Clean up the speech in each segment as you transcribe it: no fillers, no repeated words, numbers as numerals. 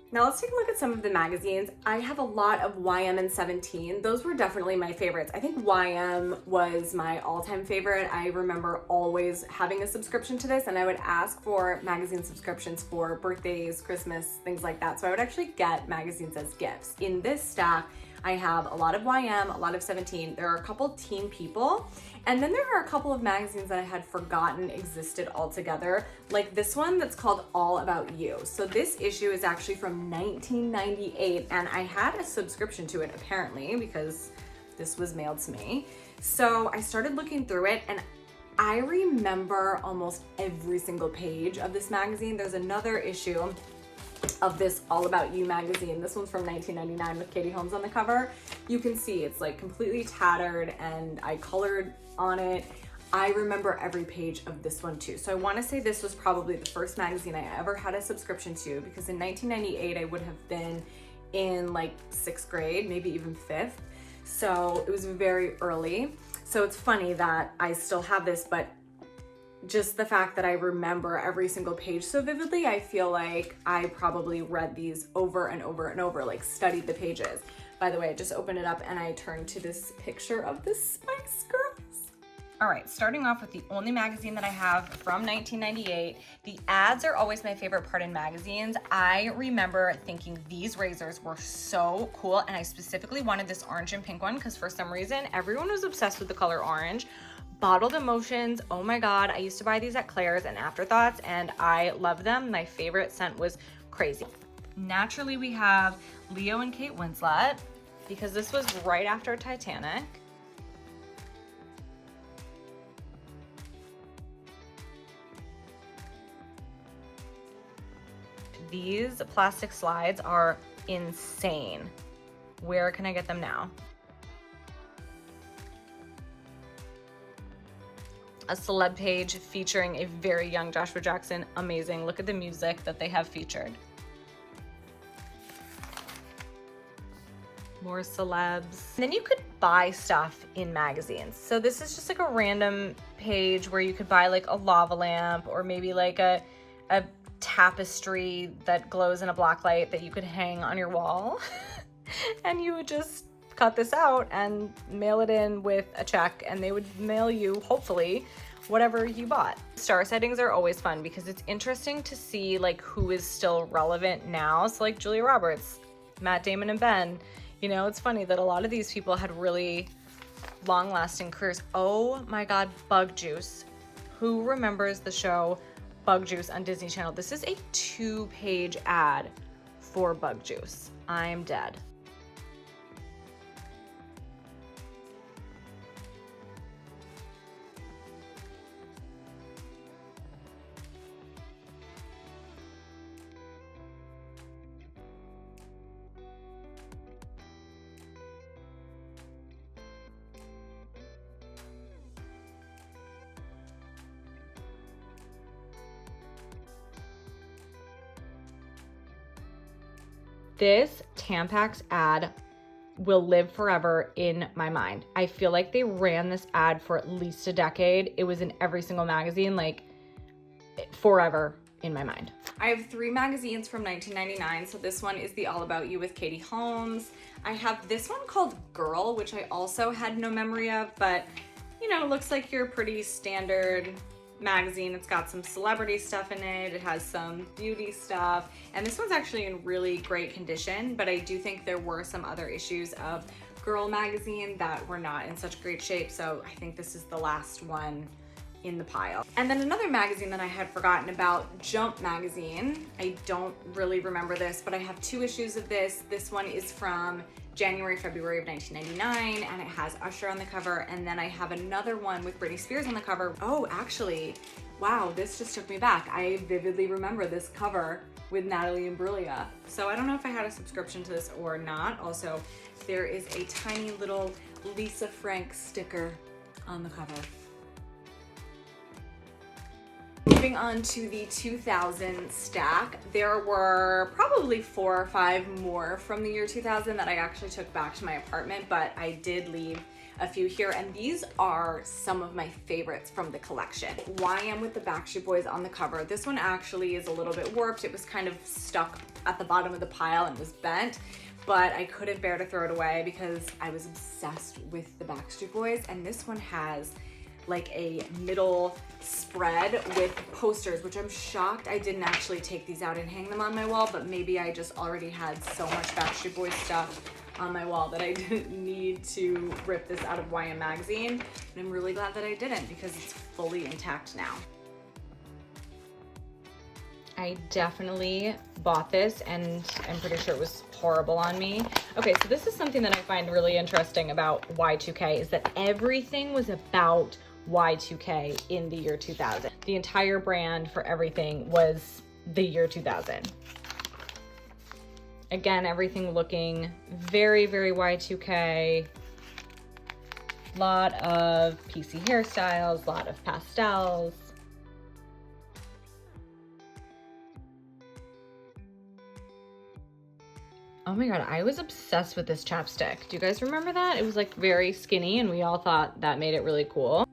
Now let's take a look at some of the magazines. I have a lot of YM and 17. Those were definitely my favorites. I think YM was my all-time favorite. I remember always having a subscription to this, and I would ask for magazine subscriptions for birthdays, Christmas, things like that. So I would actually get magazines as gifts. In this stack, I have a lot of YM, a lot of 17. There are a couple Teen People, and then there are a couple of magazines that I had forgotten existed altogether, like this one that's called All About You. So this issue is actually from 1998, and I had a subscription to it apparently because this was mailed to me. So I started looking through it, and I remember almost every single page of this magazine. There's another issue of this All About You magazine. This one's from 1999 with Katie Holmes on the cover. You can see it's like completely tattered, and I colored on it. I remember every page of this one too. So I want to say this was probably the first magazine I ever had a subscription to, because in 1998 I would have been in like 6th grade, maybe even 5th. So it was very early. So it's funny that I still have this, but just the fact that I remember every single page so vividly, I feel like I probably read these over and over and over, like studied the pages. By the way, I just opened it up and I turned to this picture of the Spice Girls. All right, starting off with the only magazine that I have from 1998. The ads are always my favorite part in magazines. I remember thinking these razors were so cool, and I specifically wanted this orange and pink one because for some reason, everyone was obsessed with the color orange. Bottled Emotions, oh my God, I used to buy these at Claire's and Afterthoughts, and I love them. My favorite scent was Crazy. Naturally, we have Leo and Kate Winslet, because this was right after Titanic. These plastic slides are insane. Where can I get them now? A celeb page featuring a very young Joshua Jackson. Amazing. Look at the music that they have featured. More celebs. And then you could buy stuff in magazines. So this is just like a random page where you could buy like a lava lamp, or maybe like a tapestry that glows in a black light that you could hang on your wall. And you would just cut this out and mail it in with a check, and they would mail you, hopefully, whatever you bought. Star settings are always fun because it's interesting to see like who is still relevant now. So like Julia Roberts, Matt Damon, and Ben. You know, it's funny that a lot of these people had really long-lasting careers. Oh my God, Bug Juice. Who remembers the show Bug Juice on Disney Channel? This is a 2-page ad for Bug Juice. I'm dead. This Tampax ad will live forever in my mind. I feel like they ran this ad for at least a decade. It was in every single magazine, like forever in my mind. I have 3 magazines from 1999. So this one is the All About You with Katie Holmes. I have this one called Girl, which I also had no memory of, but you know, looks like your pretty standard magazine. It's got some celebrity stuff in it. It has some beauty stuff. And this one's actually in really great condition, but I do think there were some other issues of Girl magazine that were not in such great shape. So I think this is the last one in the pile. And then another magazine that I had forgotten about, Jump magazine. I don't really remember this, but I have 2 issues of this. This one is from January, February of 1999, and it has Usher on the cover. And then I have another one with Britney Spears on the cover. Oh, actually, wow, this just took me back. I vividly remember this cover with Natalie Imbruglia. So I don't know if I had a subscription to this or not. Also, there is a tiny little Lisa Frank sticker on the cover. Moving on to the 2000 stack, there were probably 4 or 5 more from the year 2000 that I actually took back to my apartment, but I did leave a few here, and these are some of my favorites from the collection. YM with the Backstreet Boys on the cover. This one actually is a little bit warped. It was kind of stuck at the bottom of the pile and was bent, but I couldn't bear to throw it away because I was obsessed with the Backstreet Boys, and this one has like a middle spread with posters, which I'm shocked I didn't actually take these out and hang them on my wall, but maybe I just already had so much Backstreet Boys stuff on my wall that I didn't need to rip this out of YM magazine. And I'm really glad that I didn't because it's fully intact now. I definitely bought this and I'm pretty sure it was horrible on me. Okay, so this is something that I find really interesting about Y2K is that everything was about Y2K in the year 2000. The entire brand for everything was the year 2000. Again, everything looking very, very Y2K. Lot of PC hairstyles, lot of pastels. Oh my God, I was obsessed with this chapstick. Do you guys remember that? It was like very skinny and we all thought that made it really cool.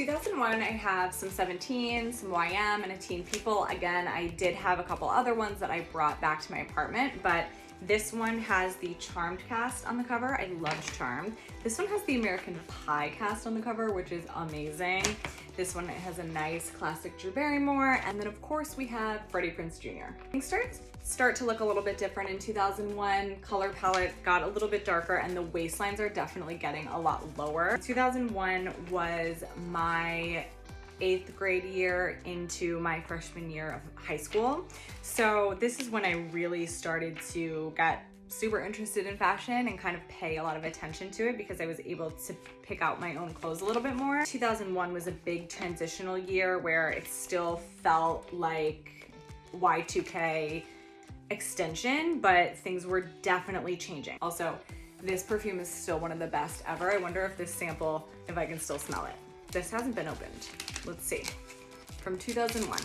In 2001, I have some 17, some YM, and a Teen People. Again, I did have a couple other ones that I brought back to my apartment, but this one has the Charmed cast on the cover. I loved Charmed. This one has the American Pie cast on the cover, which is amazing. This one has a nice classic Drew Barrymore, and then of course we have Freddie Prinze Jr. Things start to look a little bit different in 2001. Color palette got a little bit darker and the waistlines are definitely getting a lot lower. 2001 was my 8th grade year into my freshman year of high school. So this is when I really started to get super interested in fashion and kind of pay a lot of attention to it because I was able to pick out my own clothes a little bit more. 2001 was a big transitional year where it still felt like Y2K extension, but things were definitely changing. Also, this perfume is still one of the best ever. I wonder if this sample, if I can still smell it. This hasn't been opened. Let's see. From 2001.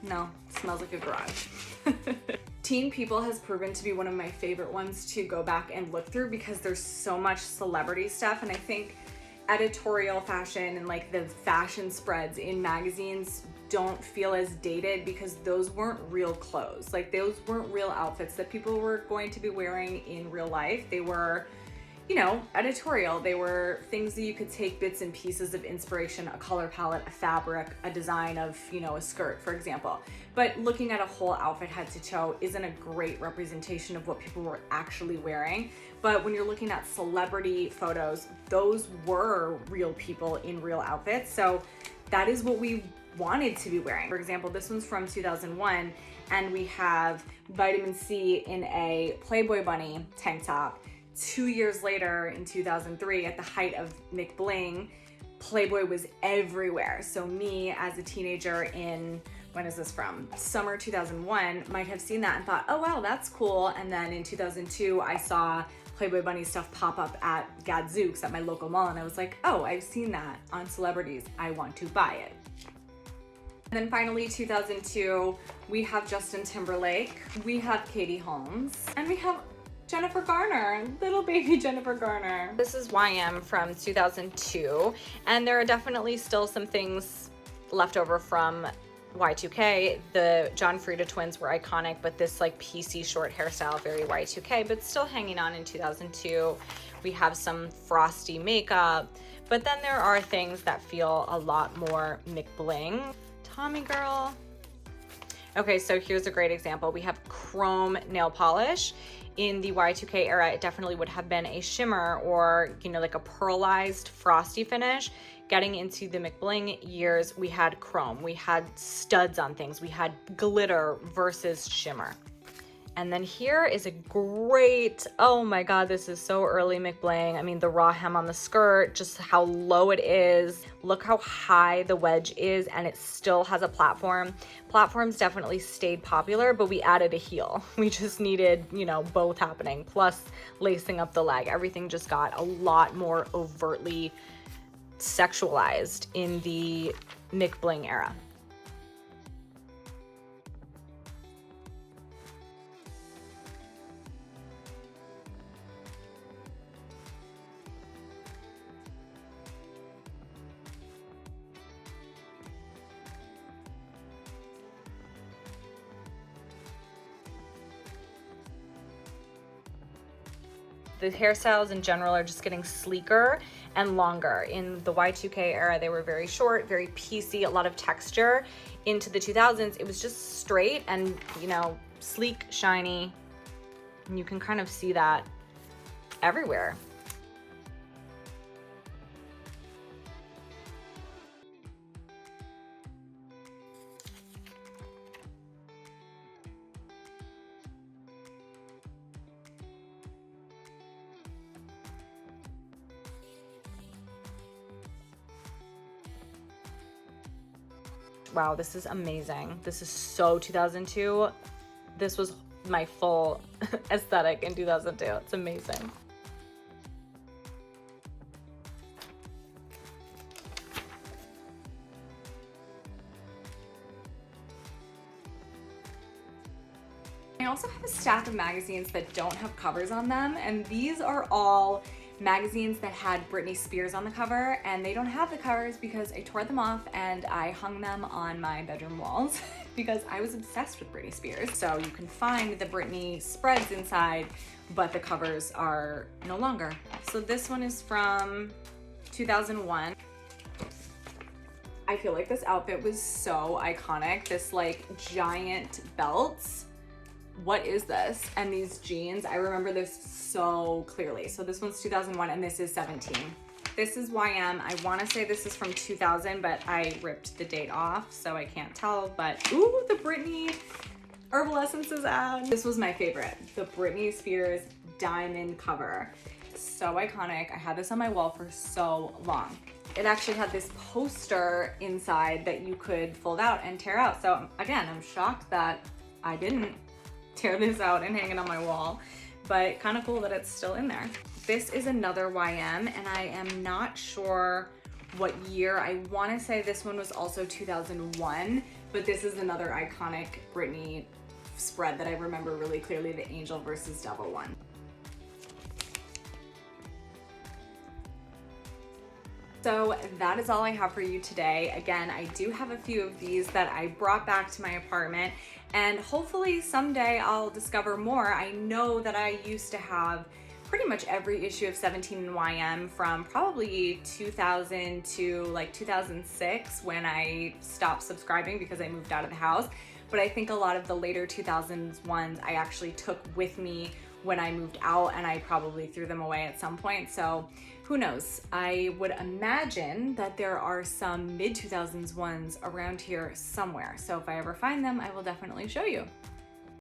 No, smells like a garage. Teen People has proven to be one of my favorite ones to go back and look through because there's so much celebrity stuff, and I think editorial fashion and like the fashion spreads in magazines don't feel as dated because those weren't real clothes. Like those weren't real outfits that people were going to be wearing in real life. They were, you know, editorial. They were things that you could take bits and pieces of inspiration, a color palette, a fabric, a design of, you know, a skirt, for example. But looking at a whole outfit head to toe isn't a great representation of what people were actually wearing. But when you're looking at celebrity photos, those were real people in real outfits. So that is what we wanted to be wearing. For example, this one's from 2001, and we have vitamin C in a Playboy bunny tank top. 2 years later, in 2003, at the height of McBling, Playboy was everywhere. So me as a teenager in, when is this from? Summer 2001, might have seen that and thought, oh wow, that's cool. And then in 2002, I saw Playboy bunny stuff pop up at Gadzooks at my local mall, and I was like, oh, I've seen that on celebrities, I want to buy it. And then finally, 2002, we have Justin Timberlake, we have Katie Holmes, and we have Jennifer Garner, little baby Jennifer Garner. This is YM from 2002, and there are definitely still some things left over from Y2K. The John Frieda twins were iconic, but this like PC short hairstyle, very Y2K, but still hanging on in 2002. We have some frosty makeup, but then there are things that feel a lot more McBling. Tommy girl. Okay, so here's a great example. We have chrome nail polish. In the Y2K era, it definitely would have been a shimmer or, you know, like a pearlized frosty finish. Getting into the McBling years, we had chrome, we had studs on things, we had glitter versus shimmer. And then here is a great, oh my God, this is so early McBling. I mean, the raw hem on the skirt, just how low it is. Look how high the wedge is, and it still has a platform. Platforms definitely stayed popular, but we added a heel. We just needed, you know, both happening, plus lacing up the leg. Everything just got a lot more overtly sexualized in the McBling era. The hairstyles in general are just getting sleeker and longer. In the Y2K era, they were very short, very PC, a lot of texture. Into the 2000s, it was just straight and, you know, sleek, shiny. And you can kind of see that everywhere. Wow, this is amazing. This is so 2002. This was my full aesthetic in 2002. It's amazing. I also have a stack of magazines that don't have covers on them, and these are all magazines that had Britney Spears on the cover, and they don't have the covers because I tore them off and I hung them on my bedroom walls because I was obsessed with Britney Spears. So you can find the Britney spreads inside, but the covers are no longer. So this one is from 2001. I feel like this outfit was so iconic. This like giant belts. What is this? And these jeans, I remember this so clearly. So this one's 2001 and this is 17. This is YM. I wanna say this is from 2000, but I ripped the date off, so I can't tell, but ooh, the Britney Herbal Essences ad. This was my favorite, the Britney Spears diamond cover. So iconic. I had this on my wall for so long. It actually had this poster inside that you could fold out and tear out. So again, I'm shocked that I didn't tear this out and hang it on my wall, but kind of cool that it's still in there. This is another YM, and I am not sure what year. I want to say this one was also 2001, but this is another iconic Britney spread that I remember really clearly, the Angel versus Devil one. So that is all I have for you today. Again, I do have a few of these that I brought back to my apartment, and hopefully someday I'll discover more. I know that I used to have pretty much every issue of 17 and YM from probably 2000 to like 2006 when I stopped subscribing because I moved out of the house. But I think a lot of the later 2000s ones I actually took with me when I moved out, and I probably threw them away at some point. So who knows? I would imagine that there are some mid-2000s ones around here somewhere. So if I ever find them, I will definitely show you.